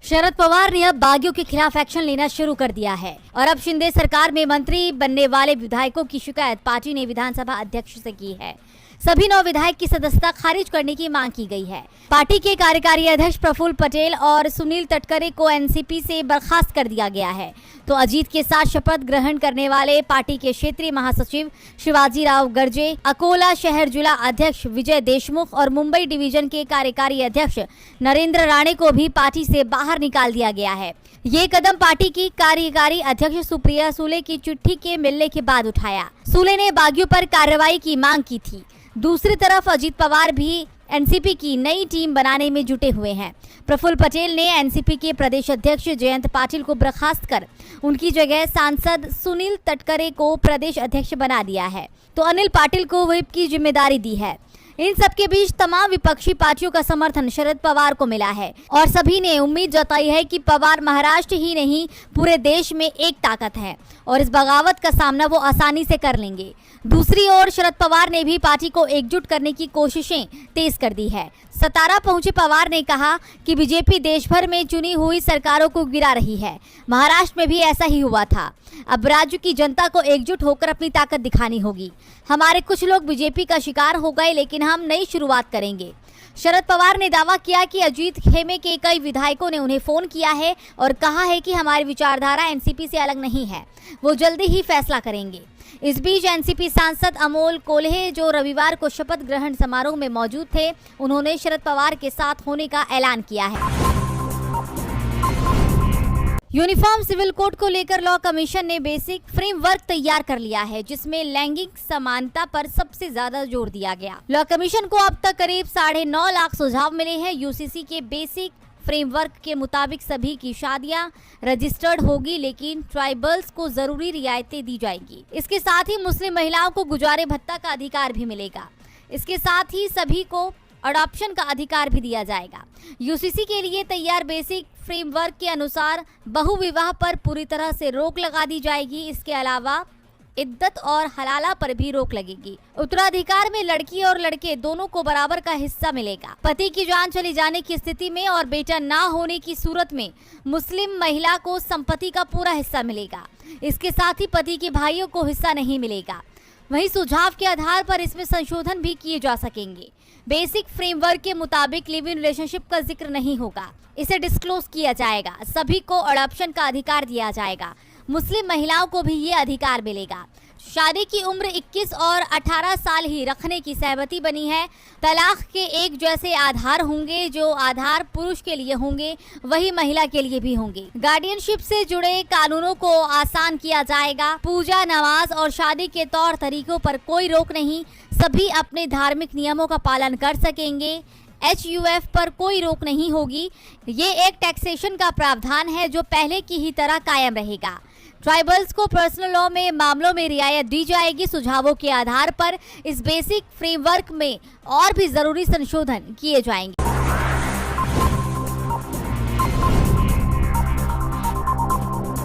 शरद पवार ने अब बागियों के खिलाफ एक्शन लेना शुरू कर दिया है और अब शिंदे सरकार में मंत्री बनने वाले विधायकों की शिकायत पार्टी ने विधानसभा अध्यक्ष से की है। सभी 9 विधायक की सदस्यता खारिज करने की मांग की गई है। पार्टी के कार्यकारी अध्यक्ष प्रफुल्ल पटेल और सुनील तटकरे को एनसीपी से बर्खास्त कर दिया गया है, तो अजीत के साथ शपथ ग्रहण करने वाले पार्टी के क्षेत्रीय महासचिव शिवाजी राव गर्जे, अकोला शहर जिला अध्यक्ष विजय देशमुख और मुंबई डिवीजन के कार्यकारी अध्यक्ष नरेंद्र राणे को भी पार्टी से बाहर निकाल दिया गया है। ये कदम पार्टी की कार्यकारी अध्यक्ष सुप्रिया सुले की चिट्ठी के मिलने के बाद उठाया। सुले ने बागियों पर कार्रवाई की मांग की थी। दूसरी तरफ अजीत पवार भी एनसीपी की नई टीम बनाने में जुटे हुए हैं। प्रफुल्ल पटेल ने एनसीपी के प्रदेश अध्यक्ष जयंत पाटिल को बर्खास्त कर उनकी जगह सांसद सुनील तटकरे को प्रदेश अध्यक्ष बना दिया है, तो अनिल पाटिल को व्हिप की जिम्मेदारी दी है। इन सबके बीच तमाम विपक्षी पार्टियों का समर्थन शरद पवार को मिला है और सभी ने उम्मीद जताई है कि पवार महाराष्ट्र ही नहीं पूरे देश में एक ताकत है और इस बगावत का सामना वो आसानी से कर लेंगे। दूसरी ओर शरद पवार ने भी पार्टी को एकजुट करने की कोशिशें तेज कर दी है। सतारा पहुंचे पवार ने कहा कि बीजेपी देश भर में चुनी हुई सरकारों को गिरा रही है। महाराष्ट्र में भी ऐसा ही हुआ था। अब राज्य की जनता को एकजुट होकर अपनी ताकत दिखानी होगी। हमारे कुछ लोग बीजेपी का शिकार हो गए, लेकिन हम नई शुरुआत करेंगे। शरद पवार ने दावा किया कि अजीत खेमे के कई विधायकों ने उन्हें फोन किया है और कहा है कि हमारी विचारधारा एनसीपी से अलग नहीं है, वो जल्दी ही फैसला करेंगे। इस बीच एनसीपी सांसद अमोल कोल्हे, जो रविवार को शपथ ग्रहण समारोह में मौजूद थे, उन्होंने शरद पवार के साथ होने का ऐलान किया है। यूनिफॉर्म सिविल कोड को लेकर लॉ कमीशन ने बेसिक फ्रेमवर्क तैयार कर लिया है, जिसमें लैंगिक समानता पर सबसे ज्यादा जोर दिया गया। लॉ कमीशन को अब तक करीब 9.5 लाख सुझाव मिले हैं। यूसीसी के बेसिक फ्रेमवर्क के मुताबिक सभी की शादियां रजिस्टर्ड होगी, लेकिन ट्राइबल्स को जरूरी रियायतें दी जाएगी। इसके साथ ही मुस्लिम महिलाओं को गुजारे भत्ता का अधिकार भी मिलेगा। इसके साथ ही सभी को अडॉप्शन का अधिकार भी दिया जाएगा। यूसीसी के लिए तैयार बेसिक फ्रेमवर्क के अनुसार बहुविवाह पर पूरी तरह से रोक लगा दी जाएगी। इसके अलावा इद्दत और हलाला पर भी रोक लगेगी। उत्तराधिकार में लड़की और लड़के दोनों को बराबर का हिस्सा मिलेगा। पति की जान चली जाने की स्थिति में और बेटा ना होने की सूरत में मुस्लिम महिला को संपत्ति का पूरा हिस्सा मिलेगा। इसके साथ ही पति के भाइयों को हिस्सा नहीं मिलेगा। वहीं सुझाव के आधार पर इसमें संशोधन भी किए जा सकेंगे। बेसिक फ्रेमवर्क के मुताबिक लिव इन रिलेशनशिप का जिक्र नहीं होगा, इसे डिस्क्लोज किया जाएगा। सभी को अडॉप्शन का अधिकार दिया जाएगा। मुस्लिम महिलाओं को भी ये अधिकार मिलेगा। शादी की उम्र 21 और 18 साल ही रखने की सहमति बनी है। तलाक के एक जैसे आधार होंगे। जो आधार पुरुष के लिए होंगे वही महिला के लिए भी होंगे। गार्डियनशिप से जुड़े कानूनों को आसान किया जाएगा। पूजा, नमाज और शादी के तौर तरीकों पर कोई रोक नहीं। सभी अपने धार्मिक नियमों का पालन कर सकेंगे। HUF पर कोई रोक नहीं होगी। ये एक टैक्सेशन का प्रावधान है जो पहले की ही तरह कायम रहेगा। ट्राइबल्स को पर्सनल लॉ में मामलों में रियायत दी जाएगी। सुझावों के आधार पर इस बेसिक फ्रेमवर्क में और भी जरूरी संशोधन किए जाएंगे।